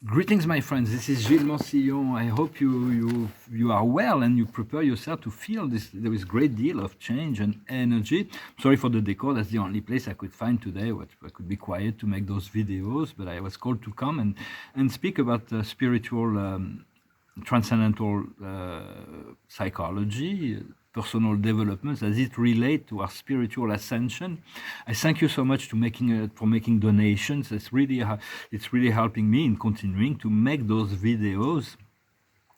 Greetings, my friends. This is Gilles Mansillon. I hope you are well and you prepare yourself to feel this. There is a great deal of change and energy. Sorry for the decor. That's the only place I could find today where I could be quiet to make those videos. But I was called to come and speak about spiritual, transcendental psychology, personal development as it relate to our spiritual ascension. I thank you so much for making donations. It's really helping me in continuing to make those videos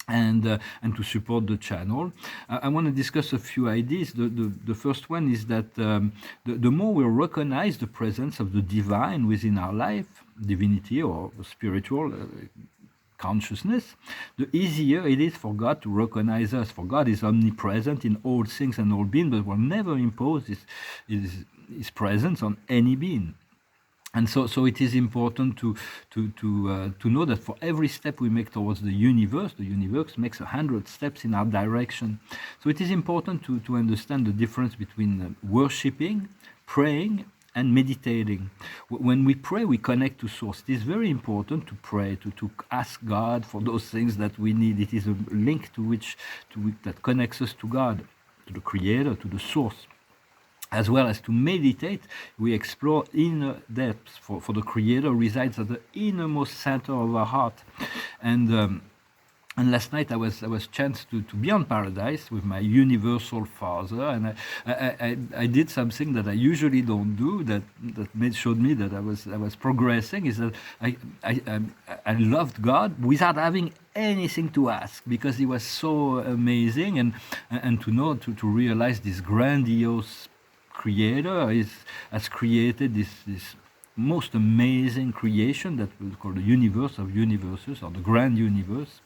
and to support the channel. I want to discuss a few ideas. The first one is that the more we recognize the presence of the divine within our life, divinity or spiritual consciousness, the easier it is for God to recognize us. For God is omnipresent in all things and all beings, but will never impose his presence on any being. And so it is important to know that for every step we make towards the universe makes 100 steps in our direction. So it is important to understand the difference between worshiping, praying, and meditating. When we pray, we connect to source. It is very important to pray, to ask God for those things that we need. It is a link that connects us to God, to the Creator, to the source. As well as to meditate, we explore inner depths. For the Creator resides at the innermost center of our heart. And last night I was chanced to be on Paradise with my universal Father, and I did something that I usually don't do. That showed me that I was progressing. Is that I loved God without having anything to ask, because He was so amazing, and to realize this grandiose Creator has created this most amazing creation that we call the universe of universes, or the grand universe,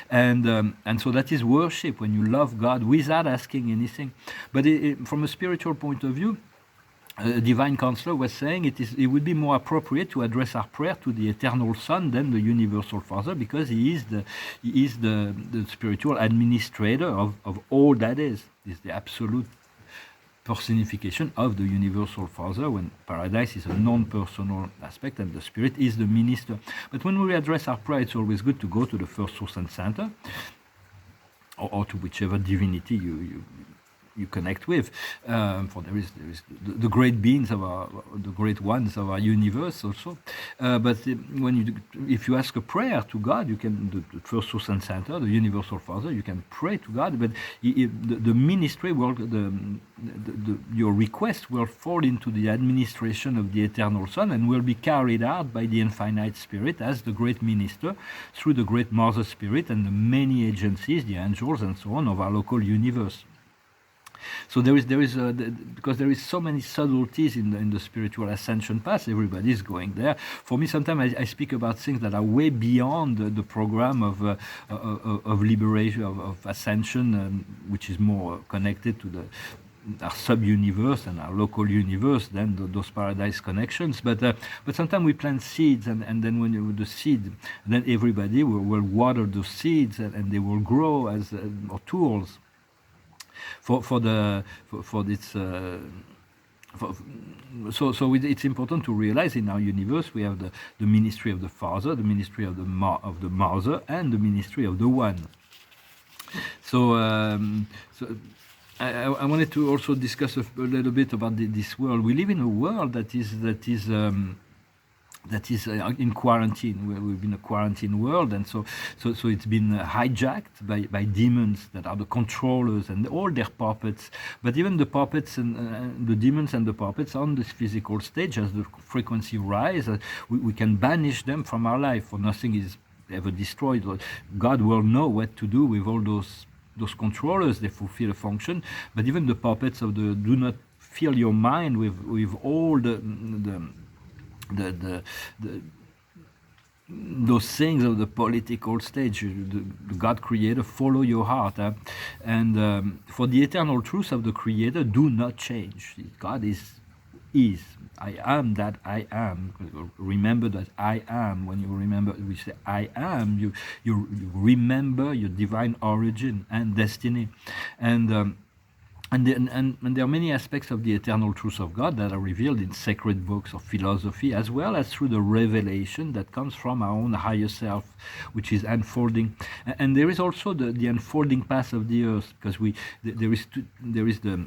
and so that is worship, when you love God without asking anything. But from a spiritual point of view, a divine counselor was saying it would be more appropriate to address our prayer to the eternal Son than the universal Father, because he is the spiritual administrator of all that is the absolute personification of the universal Father, when Paradise is a non-personal aspect and the Spirit is the minister. But when we address our prayer, it's always good to go to the first source and center, or to whichever divinity you connect with. For there is the great beings the great ones of our universe also. But if you ask a prayer to God, you can the first source and center, the universal Father, you can pray to God. But the ministry will your request will fall into the administration of the eternal Son, and will be carried out by the infinite Spirit as the great minister through the great Mother Spirit and the many agencies, the angels and so on, of our local universe. So there is because there is so many subtleties in the spiritual ascension path. Everybody is going there. For me, sometimes I speak about things that are way beyond the program of liberation, of ascension, which is more connected to our sub-universe and our local universe than those paradise connections. But sometimes we plant seeds, and then when the seed, then everybody will water those seeds, and they will grow as tools for this. So it's important to realize in our universe we have the ministry of the Father, the ministry of the Mother, and the ministry of the One. So I wanted to also discuss a little bit about this world. We live in a world that is in quarantine. We've been a quarantine world, and so it's been hijacked by demons that are the controllers and all their puppets. But even the puppets and the demons and the puppets on this physical stage, as the frequency rises, we can banish them from our life, for nothing is ever destroyed. God will know what to do with all those controllers. They fulfill a function. But even the puppets do not fill your mind with all those things of the political stage. The God Creator follow your heart, and for the eternal truth of the Creator do not change. God is I am that I am. Remember that I am. When you remember, we say I am, you remember your divine origin and destiny. And And there are many aspects of the eternal truth of God that are revealed in sacred books of philosophy, as well as through the revelation that comes from our own higher self, which is unfolding. And there is also the unfolding path of the earth, because there is the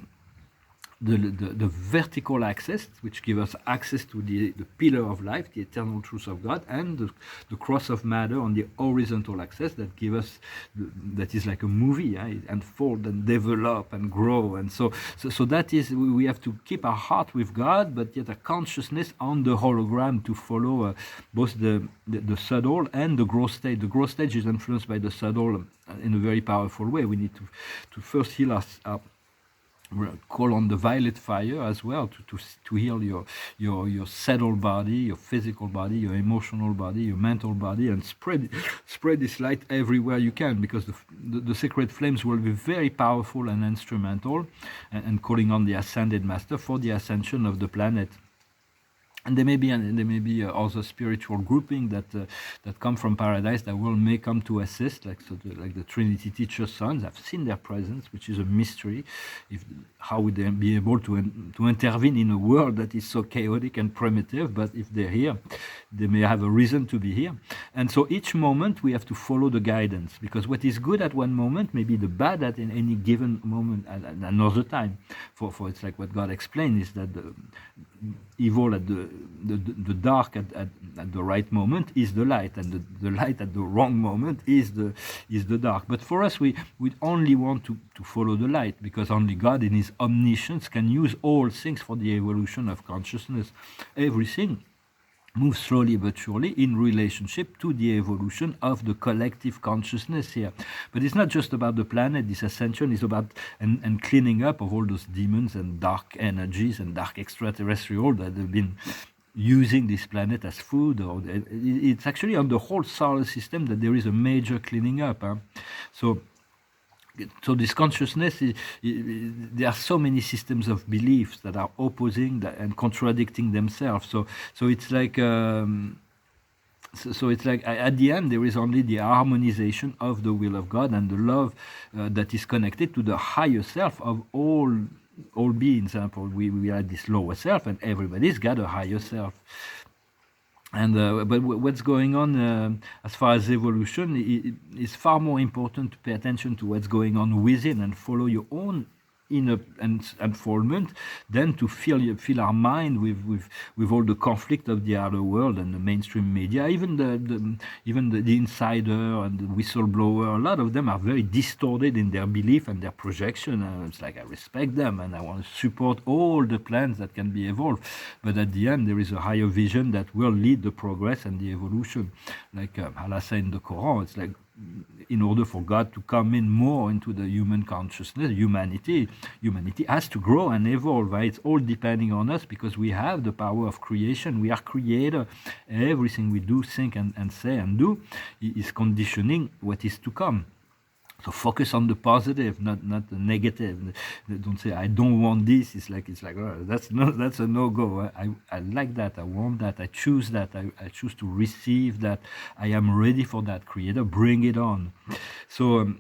vertical axis, which gives us access to the pillar of life, the eternal truth of God, and the cross of matter on the horizontal axis that give us, that is like a movie, it unfold and develop and grow. And so that is, we have to keep our heart with God, but yet a consciousness on the hologram to follow both the subtle and the growth stage. The growth stage is influenced by the subtle in a very powerful way. We need to first heal us up, call on the violet fire as well to heal your subtle body, your physical body, your emotional body, your mental body, and spread this light everywhere you can, because the sacred flames will be very powerful and instrumental, and calling on the ascended master for the ascension of the planet. And there may be other spiritual grouping that come from paradise that may come to assist, like the Trinity teachers' sons. I've seen their presence, which is a mystery. How would they be able to intervene in a world that is so chaotic and primitive? But if they're here, they may have a reason to be here. And so each moment we have to follow the guidance, because what is good at one moment may be the bad at any given moment at another time. For it's like what God explained, is that the evil at the dark at the right moment is the light, and the light at the wrong moment is the dark. But for us, we only want to follow the light, because only God in his omniscience can use all things for the evolution of consciousness. Everything moves slowly but surely in relationship to the evolution of the collective consciousness here. But it's not just about the planet. This ascension is about and cleaning up of all those demons and dark energies and dark extraterrestrial that have been using this planet as food. Or it's actually on the whole solar system that there is a major cleaning up. So this consciousness, there are so many systems of beliefs that are opposing and contradicting themselves. So it's like it's like at the end there is only the harmonization of the will of God and the love that is connected to the higher self of all beings. We are this lower self, and everybody's got a higher self. And but what's going on as far as evolution is far more important to pay attention to what's going on within and follow your own inner unfoldment than to fill our mind with all the conflict of the outer world and the mainstream media, even the insider and the whistleblower. A lot of them are very distorted in their belief and their projection. It's like I respect them and I want to support all the plans that can be evolved, but at the end there is a higher vision that will lead the progress and the evolution. Like Allah said in the Quran, it's like, in order for God to come in more into the human consciousness, humanity has to grow and evolve. Right? It's all depending on us, because we have the power of creation. We are creator. Everything we do, think, and say and do is conditioning what is to come. So focus on the positive, not the negative. Don't say I don't want this. It's like oh, that's a no-go. I like that. I want that. I choose that. I choose to receive that. I am ready for that. Creator, bring it on. So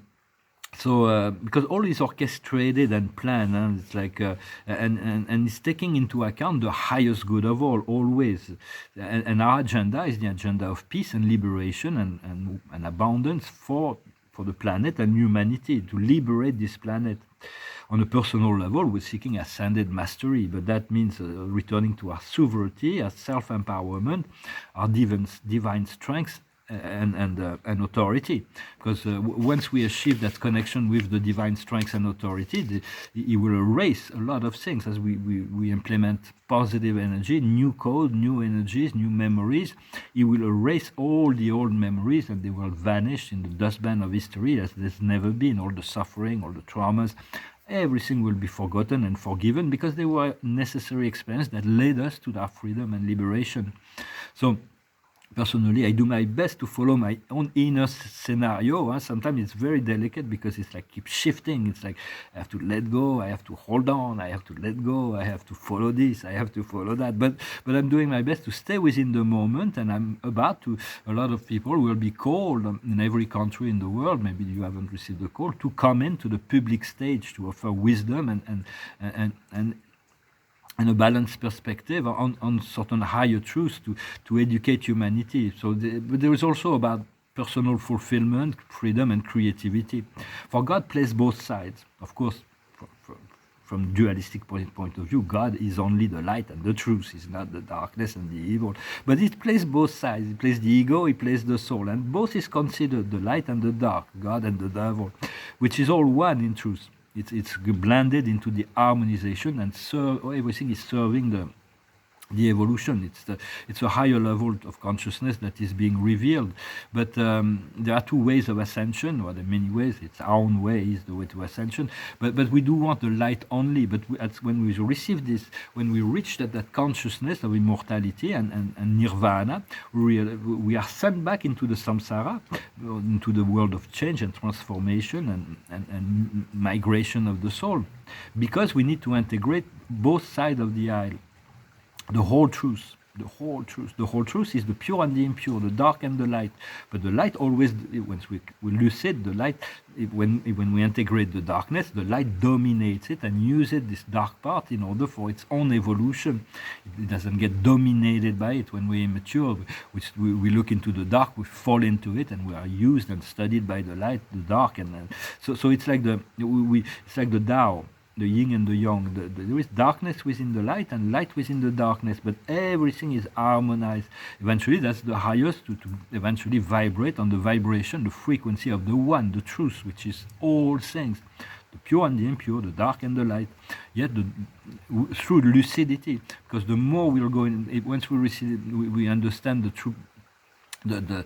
because all is orchestrated and planned, it's like and it's taking into account the highest good of all, always. And our agenda is the agenda of peace and liberation and abundance for the planet and humanity, to liberate this planet. On a personal level, we're seeking ascended mastery, but that means returning to our sovereignty, our self-empowerment, our divine strength, and authority. Because once we achieve that connection with the divine strength and authority, it will erase a lot of things as we implement positive energy, new code, new energies, new memories. It will erase all the old memories, and they will vanish in the dustbin of history as there's never been. All the suffering, all the traumas, everything will be forgotten and forgiven, because they were necessary experiences that led us to our freedom and liberation. So personally, I do my best to follow my own inner scenario. Sometimes it's very delicate because it's like keep shifting. It's like I have to let go, I have to hold on, I have to let go, I have to follow this, I have to follow that. But I'm doing my best to stay within the moment, and I'm about to. A lot of people will be called in every country in the world. Maybe you haven't received the call to come into the public stage to offer wisdom and a balanced perspective on certain higher truths to educate humanity. But there is also about personal fulfillment, freedom, and creativity. For God plays both sides. Of course, from dualistic point of view, God is only the light and the truth. He's not the darkness and the evil. But it plays both sides. He plays the ego, he plays the soul. And both is considered the light and the dark, God and the devil, which is all one in truth. It's blended into the harmonization, and everything is serving the evolution. It's a higher level of consciousness that is being revealed. But there are two ways of ascension, or there are many ways. It's our own way is the way to ascension. But we do want the light only. But when we receive this, when we reach that consciousness of immortality and nirvana, we are sent back into the samsara, into the world of change and transformation and migration of the soul, because we need to integrate both sides of the aisle. The whole truth. The whole truth is the pure and the impure, the dark and the light. But the light always, once we lucid, the light, when we integrate the darkness, the light dominates it and uses this dark part in order for its own evolution. It doesn't get dominated by it. When we're immature, we look into the dark, we fall into it, and we are used and studied by the light, the dark, and so it's like it's like the Tao. The yin and the yang. There is darkness within the light and light within the darkness, but everything is harmonized. Eventually, that's the highest to eventually vibrate on the vibration, the frequency of the one, the truth, which is all things, the pure and the impure, the dark and the light. Yet, through lucidity, because the more we'll go in, once we receive, we understand the truth, the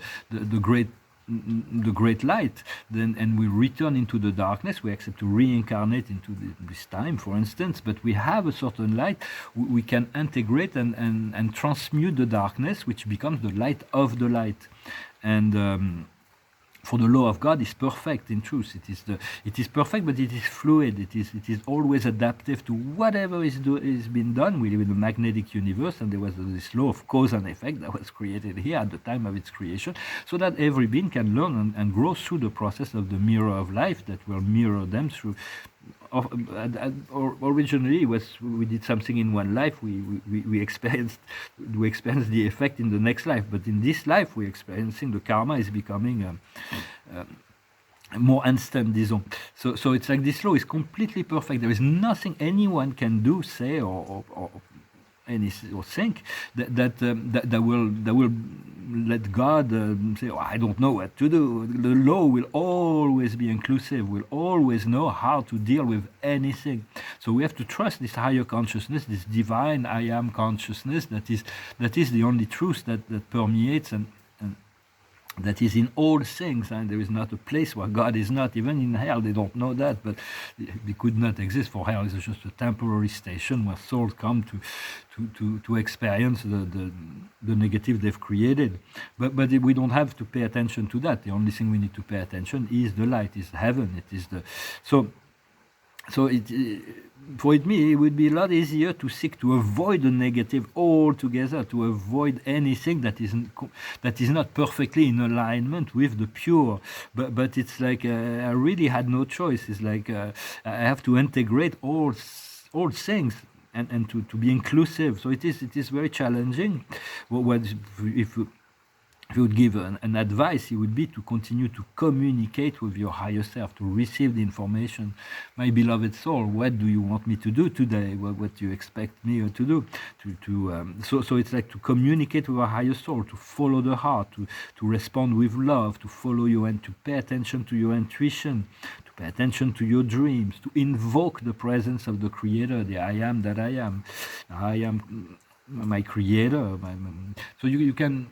great light, then, and we return into the darkness. We accept to reincarnate into this time, for instance, but we have a certain light. We can integrate and transmute the darkness, which becomes the light of the light. And for the law of God is perfect in truth. It is perfect, but it is fluid. It is always adaptive to whatever is being done. We live in a magnetic universe, and there was this law of cause and effect that was created here at the time of its creation, so that every being can learn and grow through the process of the mirror of life that will mirror them through. Originally, we did something in one life. We experienced the effect in the next life, but in this life, we're experiencing the karma is becoming more instant, disons. So it's like this law is completely perfect. There is nothing anyone can do, say, or think that will let God say, oh, I don't know what to do. The law will always be inclusive, will always know how to deal with anything. So we have to trust this higher consciousness, this divine I am consciousness that is the only truth that permeates and that is in all things, and there is not a place where God is not. Even in hell, they don't know that, but it could not exist. For hell is just a temporary station where souls come to experience the negative they've created. But we don't have to pay attention to that. The only thing we need to pay attention is the light, is heaven. It is for me, it would be a lot easier to seek to avoid the negative altogether, to avoid anything that is not perfectly in alignment with the pure. But it's like I really had no choice. It's like I have to integrate all things and to be inclusive. So it is very challenging. If you would give an advice, it would be to continue to communicate with your higher self, to receive the information. My beloved soul, what do you want me to do today? What do you expect me to do? So it's like to communicate with our higher soul, to follow the heart, to respond with love, to follow you and to pay attention to your intuition, to pay attention to your dreams, to invoke the presence of the Creator, the I am that I am. I am my Creator. So you can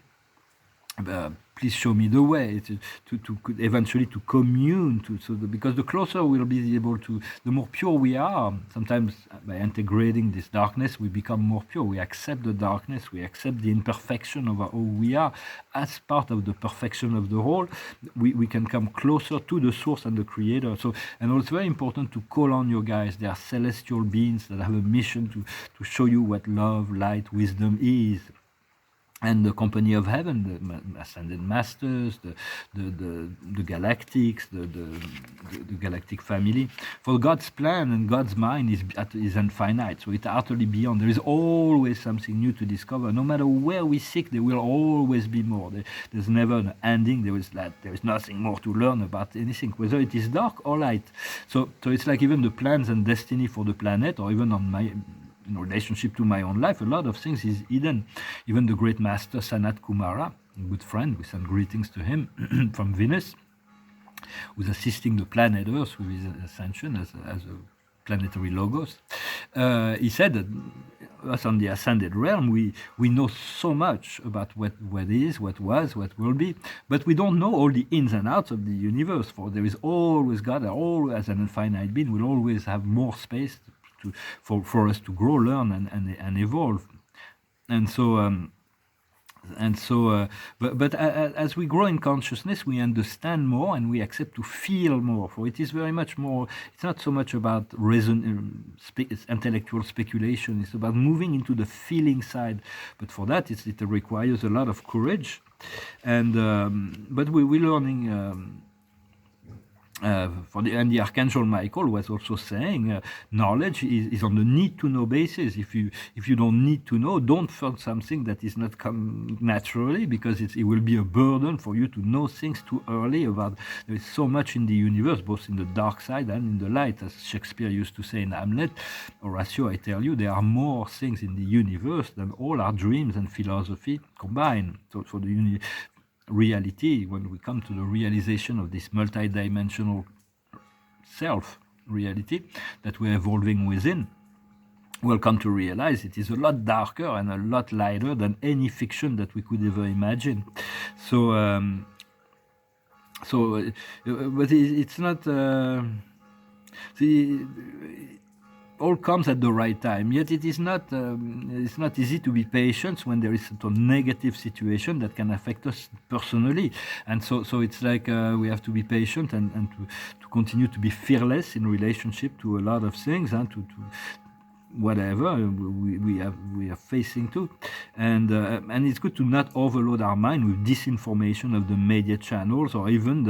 please show me the way to eventually to commune because the closer we'll be able to, the more pure we are. Sometimes by integrating this darkness we become more pure. We accept the darkness, we accept the imperfection of who we are as part of the perfection of the whole. We can come closer to the source and the creator. So, and it's very important to call on your guides. They are celestial beings that have a mission to show you what love, light, wisdom is. And the company of heaven, the ascended masters, the galactics, the galactic family. For God's plan and God's mind is infinite, so it's utterly beyond. There is always something new to discover. No matter where we seek, there will always be more. There's never an ending. There is nothing more to learn about anything, whether it is dark or light. So it's like even the plans and destiny for the planet, or even on my in relationship to my own life, a lot of things is hidden. Even the great master Sanat Kumara, a good friend, we send greetings to him from Venus, who's assisting the planet Earth with his ascension as a planetary logos. He said that us on the ascended realm, we know so much about what is, what was, what will be, but we don't know all the ins and outs of the universe. For there is always God, always as an infinite being, will always have more space for us to grow, learn, and evolve. And so, but as we grow in consciousness, we understand more and we accept to feel more. For it is very much more. It's not so much about intellectual speculation. It's about moving into the feeling side. But for that, it requires a lot of courage. And but we're learning. And the Archangel Michael was also saying knowledge is on the need to know basis. If you don't need to know, don't find something that is not come naturally, because it will be a burden for you to know things too early. About there is so much in the universe, both in the dark side and in the light, as Shakespeare used to say in Hamlet. Horatio, I tell you, there are more things in the universe than all our dreams and philosophy combined. So for the reality, when we come to the realization of this multidimensional self reality that we're evolving within, we'll come to realize it is a lot darker and a lot lighter than any fiction that we could ever imagine. So but it's not all comes at the right time. Yet it is not. It's not easy to be patient when there is a negative situation that can affect us personally. And so it's like we have to be patient and to continue to be fearless in relationship to a lot of things, and to whatever we are facing too, and it's good to not overload our mind with disinformation of the media channels, or even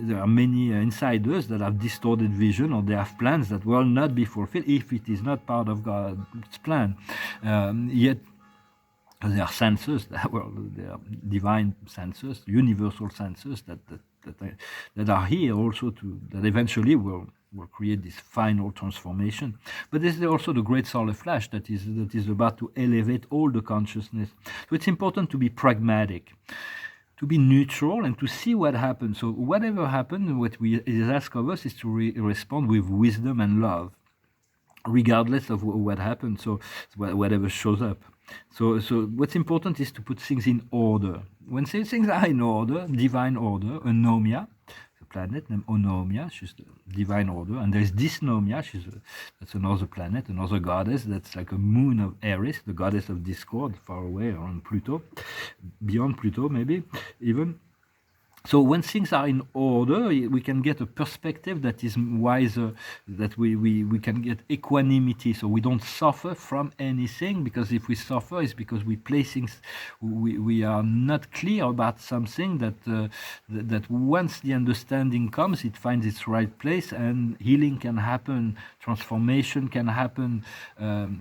there are many insiders that have distorted vision, or they have plans that will not be fulfilled if it is not part of God's plan. Yet there are sensors there are divine sensors, universal sensors that are here also that eventually will create this final transformation. But there's also the great solar flash that is about to elevate all the consciousness. So it's important to be pragmatic, to be neutral, and to see what happens. So whatever happens, what is asked of us is to respond with wisdom and love, regardless of what happens. So whatever shows up. So what's important is to put things in order. When things are in order, divine order, anomia, the planet named Onomia, she's the divine order, and there's Dysnomia, that's another planet, another goddess, that's like a moon of Eris, the goddess of discord, far away around Pluto, beyond Pluto maybe even. So when things are in order, we can get a perspective that is wiser, that we can get equanimity, so we don't suffer from anything, because if we suffer, it's because we are not clear about something that once the understanding comes, it finds its right place, and healing can happen, transformation can happen,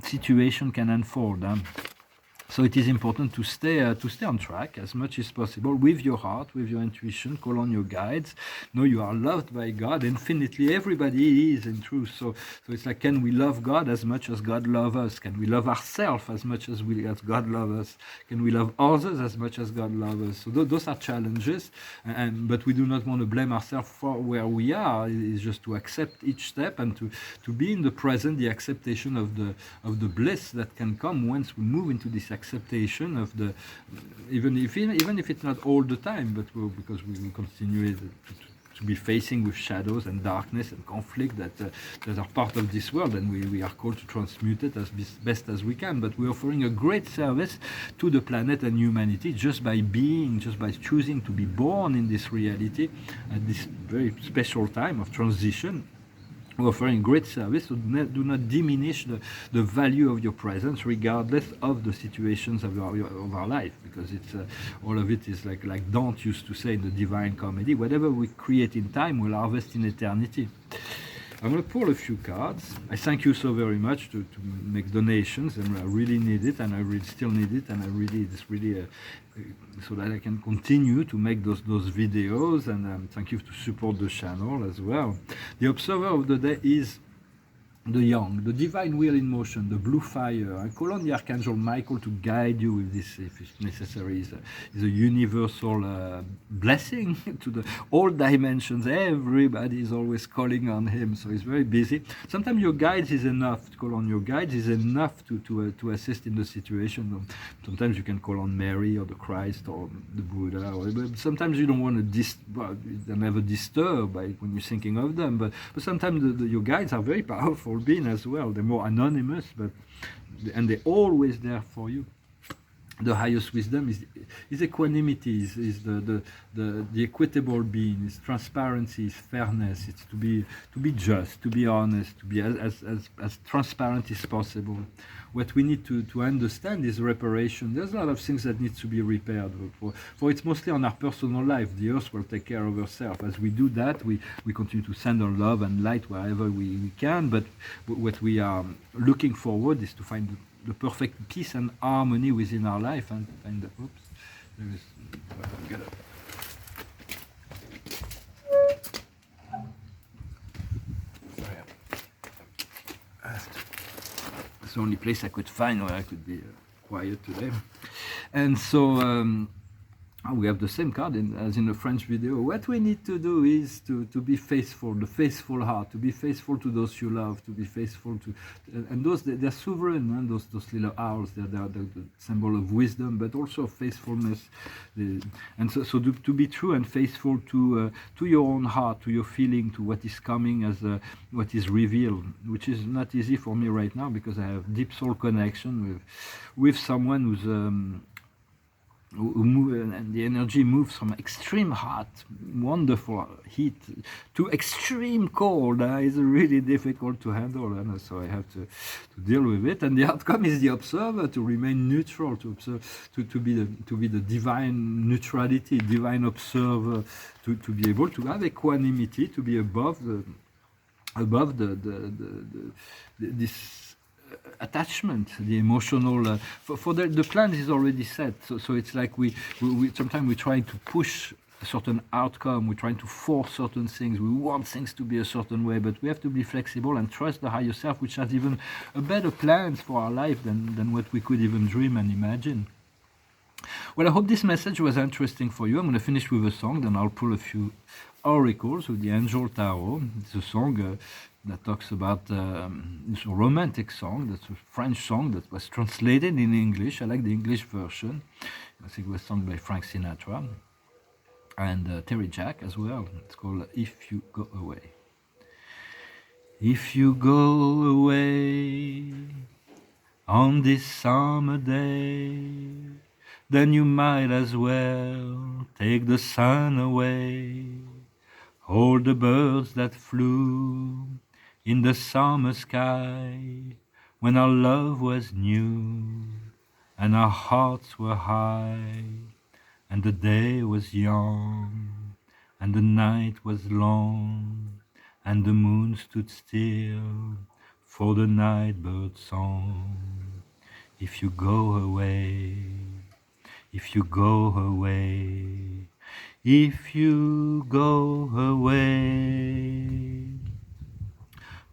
situation can unfold. So it is important to stay on track as much as possible with your heart, with your intuition. Call on your guides. Know you are loved by God infinitely. Everybody is in truth. So it's like, can we love God as much as God loves us? Can we love ourselves as much as God loves us? Can we love others as much as God loves us? So those are challenges, but we do not want to blame ourselves for where we are. It's just to accept each step and to be in the present, the acceptation of the bliss that can come once we move into this acceptation of the, even if it's not all the time, but because we will continue to be facing with shadows and darkness and conflict that are part of this world, and we are called to transmute it as best as we can. But we're offering a great service to the planet and humanity just by being, just by choosing to be born in this reality at this very special time of transition. We're offering great service, so do not diminish the value of your presence, regardless of the situations of our life, because it's all of it is like Dante used to say in the Divine Comedy: whatever we create in time, we'll harvest in eternity. I'm going to pull a few cards. I thank you so very much to make donations, and I really need it, and I really still need it, and it's really so that I can continue to make those videos, and thank you to support the channel as well. The observer of the day is the young, the divine wheel in motion, the blue fire. I call on the Archangel Michael to guide you with this if it's necessary. Is a universal blessing to the all dimensions. Everybody is always calling on him, so he's very busy. Sometimes your guides is enough. To call on your guides is enough to assist in the situation. Sometimes you can call on Mary or the Christ or the Buddha. But sometimes you don't want to they're never disturbed by when you're thinking of them. But sometimes your guides are very powerful being as well. They're more anonymous, and they're always there for you. The highest wisdom is equanimity, is the equitable being, is transparency, is fairness. It's to be just, to be honest, to be as transparent as possible. What we need to understand is reparation. There's a lot of things that need to be repaired. For it's mostly on our personal life. The earth will take care of herself. As we do that, we continue to send our love and light wherever we can. But what we are looking forward is to find the perfect peace and harmony within our life, and find oops, there is. It's the only place I could find where I could be quiet today, and so. We have the same card as in the French video. What we need to do is to be faithful, the faithful heart, to be faithful to those you love, to be faithful to, and those they're sovereign, and those little owls, they're the symbol of wisdom, but also of faithfulness, and so to be true and faithful to your own heart, to your feeling, to what is coming as what is revealed, which is not easy for me right now because I have deep soul connection with someone who's. And the energy moves from extreme hot, wonderful heat to extreme cold. It's really difficult to handle, and so I have to deal with it. And the outcome is the observer to remain neutral, to observe, to be the divine neutrality, divine observer, to be able to have equanimity, to be above this attachment, the emotional. For the plan is already set, so it's like we sometimes we try to push a certain outcome, we're trying to force certain things, we want things to be a certain way, but we have to be flexible and trust the higher self, which has even a better plans for our life than what we could even dream and imagine. Well, I hope this message was interesting for you. I'm going to finish with a song, then I'll pull a few oracles with the Angel Tarot. It's a song that talks about it's a romantic song. That's a French song that was translated in English. I like the English version. I think it was sung by Frank Sinatra and Terry Jack as well. It's called If You Go Away. If you go away on this summer day, then you might as well take the sun away. All the birds that flew in the summer sky, when our love was new and our hearts were high, and the day was young and the night was long, and the moon stood still for the night bird song. If you go away, if you go away, if you go away.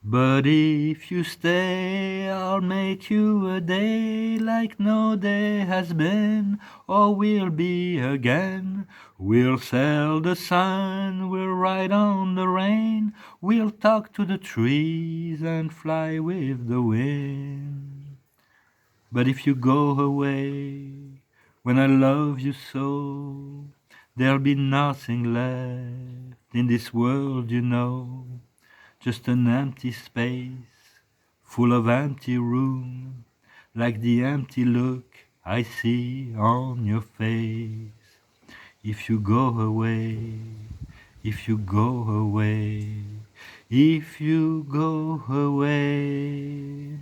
But if you stay, I'll make you a day like no day has been or will be again. We'll sail the sun, we'll ride on the rain, we'll talk to the trees and fly with the wind. But if you go away, when I love you so, there'll be nothing left in this world, you know, just an empty space, full of empty room, like the empty look I see on your face. If you go away, if you go away, if you go away.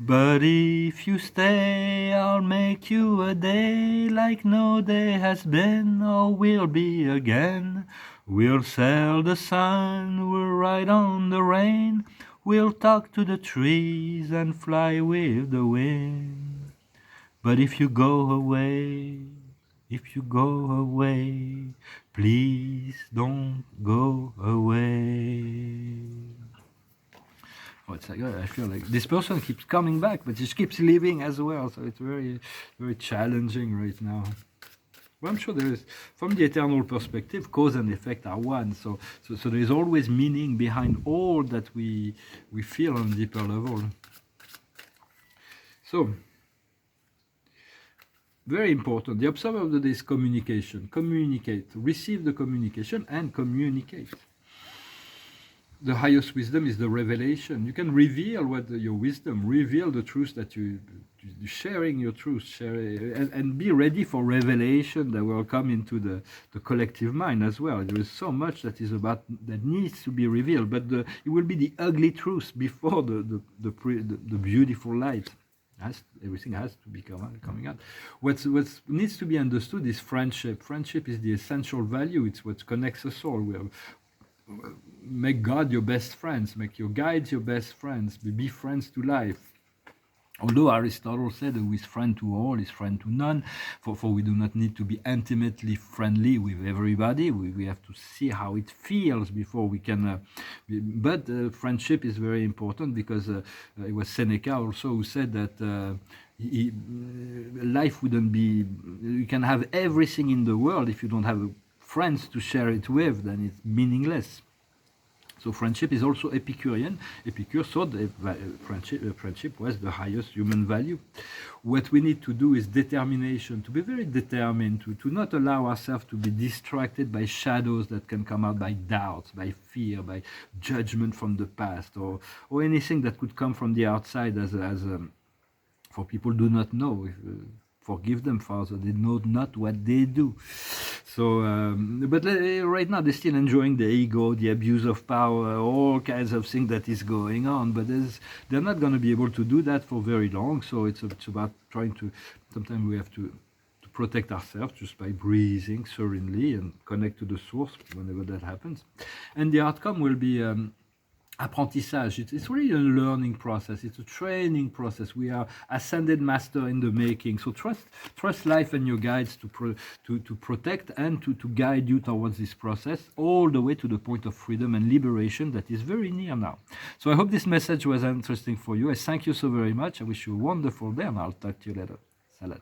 But if you stay, I'll make you a day like no day has been or will be again. We'll sail the sun, we'll ride on the rain, we'll talk to the trees and fly with the wind. But if you go away, if you go away, please don't go away. Oh, it's like, I feel like this person keeps coming back, but she keeps leaving as well. So it's very, very challenging right now. Well, I'm sure there is, from the eternal perspective, cause and effect are one. So there is always meaning behind all that we feel on a deeper level. So, very important. The observer of the day is communication. Communicate. Receive the communication and communicate. The highest wisdom is the revelation. You can reveal your wisdom, reveal the truth that you sharing your truth, and be ready for revelation that will come into the collective mind as well. There is so much that is about that needs to be revealed, but it will be the ugly truth before the beautiful light. Everything has to be coming out. What needs to be understood is friendship. Friendship is the essential value. It's what connects us all. Make God your best friends. Make your guides your best friends. Be friends to life. Although Aristotle said who is friend to all is friend to none, for we do not need to be intimately friendly with everybody. We have to see how it feels before we can. But friendship is very important because it was Seneca also who said that life wouldn't be. You can have everything in the world if you don't have friends to share it with, then it's meaningless. So friendship is also Epicurean. Epicure thought that friendship was the highest human value. What we need to do is determination, to be very determined, to not allow ourselves to be distracted by shadows that can come out by doubts, by fear, by judgment from the past, or anything that could come from the outside for people do not know. Forgive them, Father. They know not what they do. So, but right now they're still enjoying the ego, the abuse of power, all kinds of things that is going on. But they're not going to be able to do that for very long. So it's about trying to. Sometimes we have to protect ourselves just by breathing serenely and connect to the source whenever that happens. And the outcome will be. Apprentissage. It's really a learning process. It's a training process. We are ascended master in the making. So trust life and your guides to protect and to guide you towards this process all the way to the point of freedom and liberation that is very near now. So I hope this message was interesting for you. I thank you so very much. I wish you a wonderful day and I'll talk to you later. Salat.